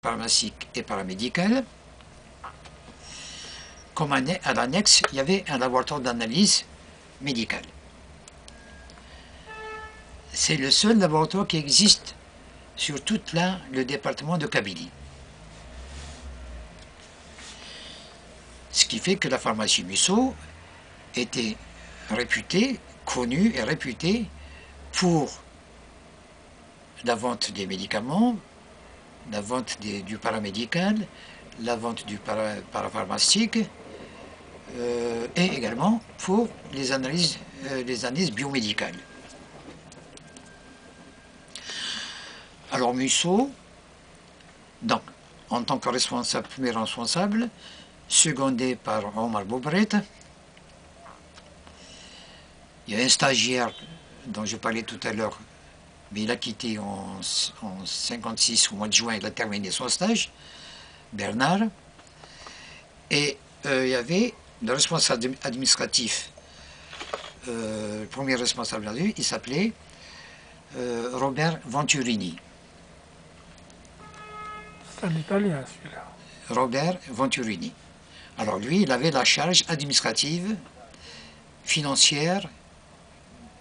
pharmacique et paramédicale. Comme à l'annexe, il y avait un laboratoire d'analyse médicale. C'est le seul laboratoire qui existe sur tout le département de Kabylie. Ce qui fait que la pharmacie Musso était réputée, connue et réputée pour la vente des médicaments, la vente du paramédical, la vente du parapharmaceutique et également pour les analyses biomédicales. Alors Musso, donc, en tant que responsable, premier responsable, secondé par Omar Boubret, il y a un stagiaire dont je parlais tout à l'heure, mais il a quitté en 56, au mois de juin, il a terminé son stage, Bernard, et il y avait le responsable administratif, le premier responsable administratif, il s'appelait Robert Venturini. C'est un italien celui-là. Robert Venturini. Alors lui, il avait la charge administrative, financière,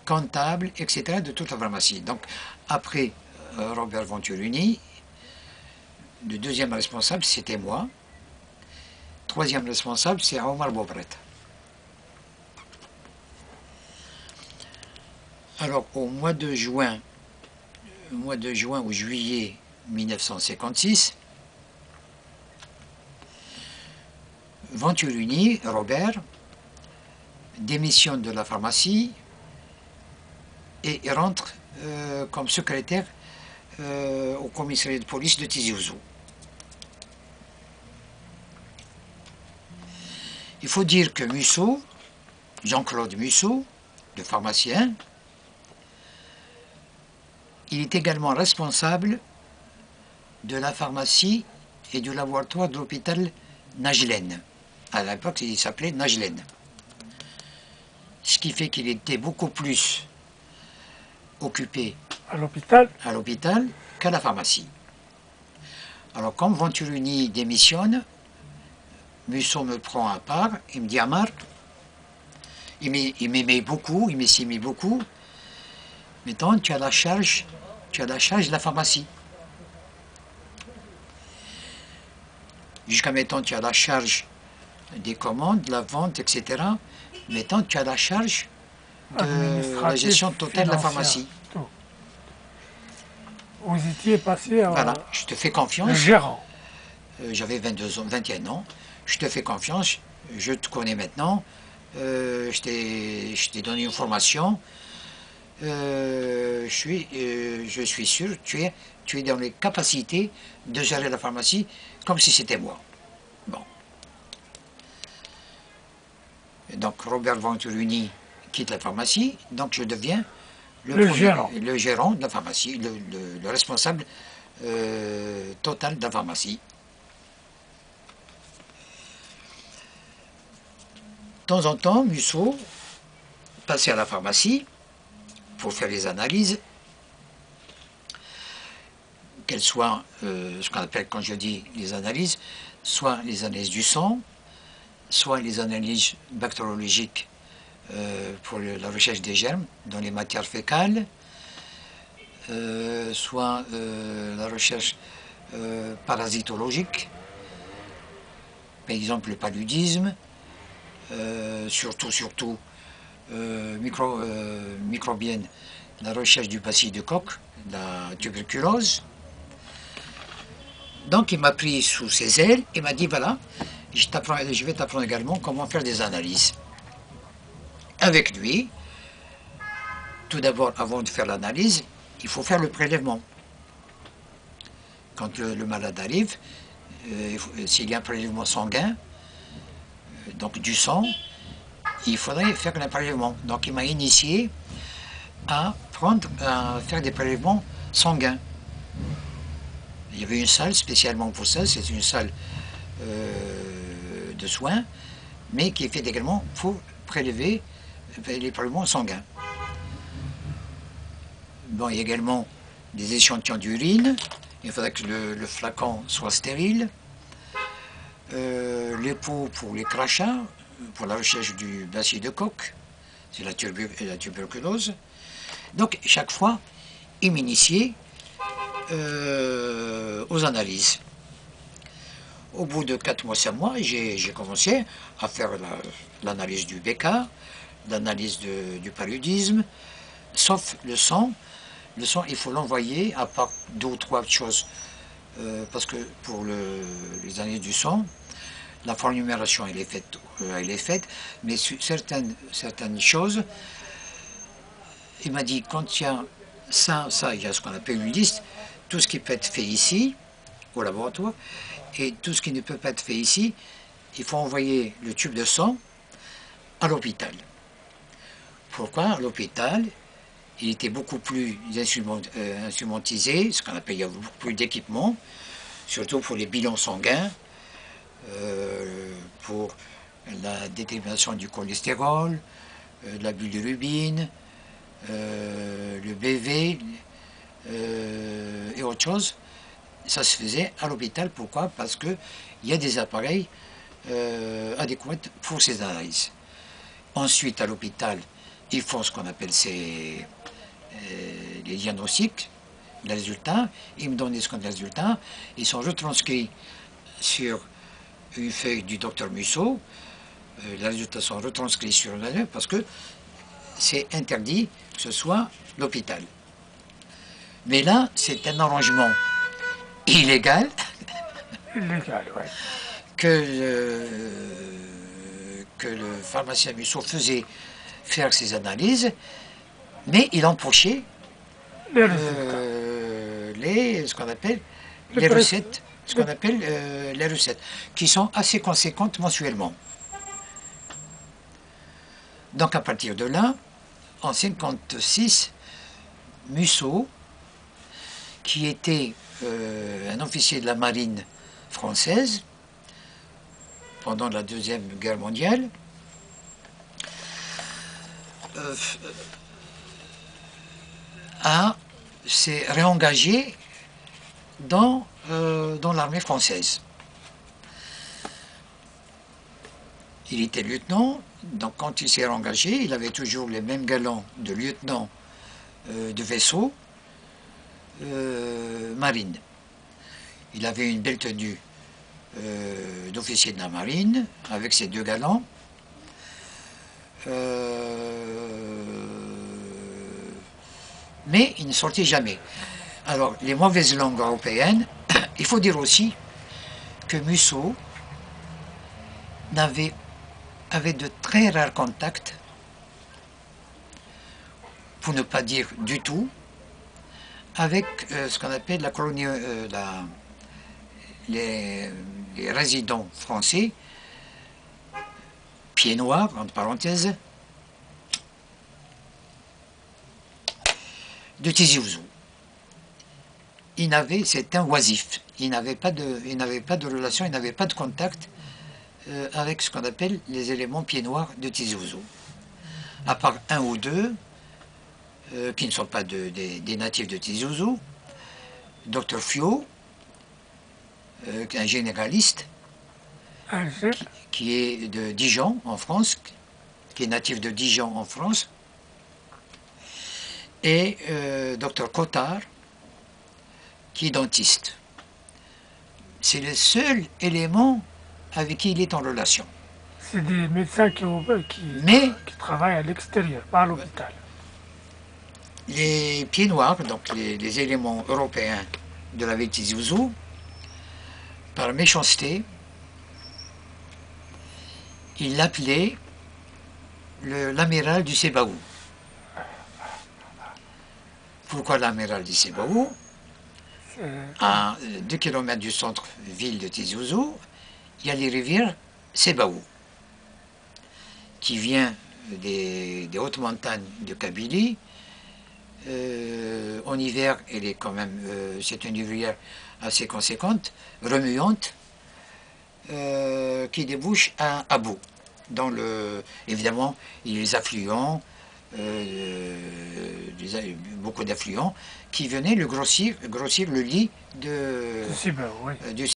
comptable, etc. de toute la pharmacie. Donc après Robert Venturini, le deuxième responsable, c'était moi. Troisième responsable, c'est Omar Boubret. Alors au mois de juin ou juillet 1956, Venturini, Robert, démissionne de la pharmacie et rentre comme secrétaire au commissariat de police de Tizi Ouzou. Il faut dire que Musso, Jean-Claude Musso, le pharmacien, il est également responsable de la pharmacie et du laboratoire de l'hôpital Najlen. À l'époque, il s'appelait Najlen. Ce qui fait qu'il était beaucoup plus occupé À l'hôpital qu'à la pharmacie. Alors, comme Venturini démissionne, Musso me prend à part, il me dit Amar, il m'aimait beaucoup, il m'estimait beaucoup. Maintenant, tu as la charge de la pharmacie. Jusqu'à maintenant, tu as la charge des commandes, de la vente, etc. Maintenant, tu as la charge de la gestion totale de la pharmacie. Tout. Vous étiez passé à Voilà, je te fais confiance. le gérant. J'avais 21 ans. Je te fais confiance, je te connais maintenant. Je t'ai donné une formation. Je suis sûr que tu es dans les capacités de gérer la pharmacie comme si c'était moi. Bon. Donc Robert Venturini quitte la pharmacie, donc je deviens le gérant de la pharmacie, le responsable total de la pharmacie. De temps en temps, Musso passait à la pharmacie pour faire les analyses, qu'elles soient, ce qu'on appelle, quand je dis les analyses, soit les analyses du sang, soit les analyses bactériologiques pour la recherche des germes dans les matières fécales, soit la recherche parasitologique, par exemple le paludisme, surtout microbienne, la recherche du bacille de Koch, la tuberculose. Donc il m'a pris sous ses ailes et m'a dit voilà, je vais t'apprendre également comment faire des analyses. Avec lui, tout d'abord, avant de faire l'analyse, il faut faire le prélèvement. Quand le malade arrive, s'il y a un prélèvement sanguin, donc du sang, il faudrait faire un prélèvement. Donc il m'a initié à faire des prélèvements sanguins. Il y avait une salle spécialement pour ça, c'est une salle de soins, mais qui est faite également pour prélever les prélèvements sanguins. Bon, il y a également des échantillons d'urine, Il faudrait que le flacon soit stérile. Les pots pour les crachats, pour la recherche du bacille de Koch, c'est la tuberculose. Donc, chaque fois, il m'initiait aux analyses. Au bout de 4 mois, 5 mois, j'ai commencé à faire l'analyse du BK, l'analyse du paludisme, sauf le sang. Le sang, il faut l'envoyer, à part 2 ou 3 choses, parce que pour les analyses du sang, la formulération elle est faite, mais sur certaines choses, il m'a dit, quand il y a ça, il y a ce qu'on appelle une liste, tout ce qui peut être fait ici, au laboratoire, et tout ce qui ne peut pas être fait ici, il faut envoyer le tube de sang à l'hôpital. Pourquoi? À l'hôpital, il était beaucoup plus instrumentisé, ce qu'on appelle, il y a beaucoup plus d'équipements, surtout pour les bilans sanguins, pour la détermination du cholestérol, de la bilirubine, le BV et autre chose. Ça se faisait à l'hôpital. Pourquoi? Parce qu'il y a des appareils adéquats pour ces analyses. Ensuite, à l'hôpital, ils font ce qu'on appelle les diagnostics, les résultats. Ils me donnent les résultats. Ils sont retranscrits sur une feuille du docteur Musso. Les résultats sont retranscrits sur la feuille parce que c'est interdit que ce soit l'hôpital. Mais là, c'est un arrangement illégal, Ouais. que le pharmacien Musso faisait faire ses analyses, mais il empochait ce qu'on appelle les recettes, les recettes, qui sont assez conséquentes mensuellement. Donc à partir de là, en 1956, Musso, qui était un officier de la marine française pendant la Deuxième Guerre mondiale, s'est réengagé dans l'armée française. Il était lieutenant, donc quand il s'est engagé, il avait toujours les mêmes galons de lieutenant de vaisseau marine. Il avait une belle tenue d'officier de la marine, avec ses 2 galons. Mais il ne sortait jamais. Alors, les mauvaises langues européennes, il faut dire aussi que Musso avait de très rares contacts, pour ne pas dire du tout, avec ce qu'on appelle la colonie, les résidents français, pieds noirs, entre parenthèses, de Tizi Ouzou. C'est un oisif. Il n'avait pas de relation, il n'avait pas de contact avec ce qu'on appelle les éléments pieds noirs de Tizi Ouzou. À part 1 ou 2 qui ne sont pas des natifs de Tizi Ouzou, Dr Fio, un généraliste, qui est de Dijon en France, qui est natif de Dijon en France, et Dr Cotard, qui est dentiste. C'est le seul élément avec qui il est en relation. C'est des médecins qui travaillent à l'extérieur, pas à l'hôpital. Les pieds noirs, donc les éléments européens de la ville de Tizi Ouzou, par méchanceté, il l'appelait l'amiral du Sebaou. Pourquoi l'amiral du Sebaou? À 2 km du centre-ville de Tizi Ouzou, il y a les rivières Sebaou, qui vient des hautes montagnes de Kabylie. En hiver, elle est quand même, c'est une rivière assez conséquente, remuante, qui débouche à Abou. Évidemment, il y a les affluents, beaucoup d'affluents qui venaient le grossir le lit C'est bon, oui. du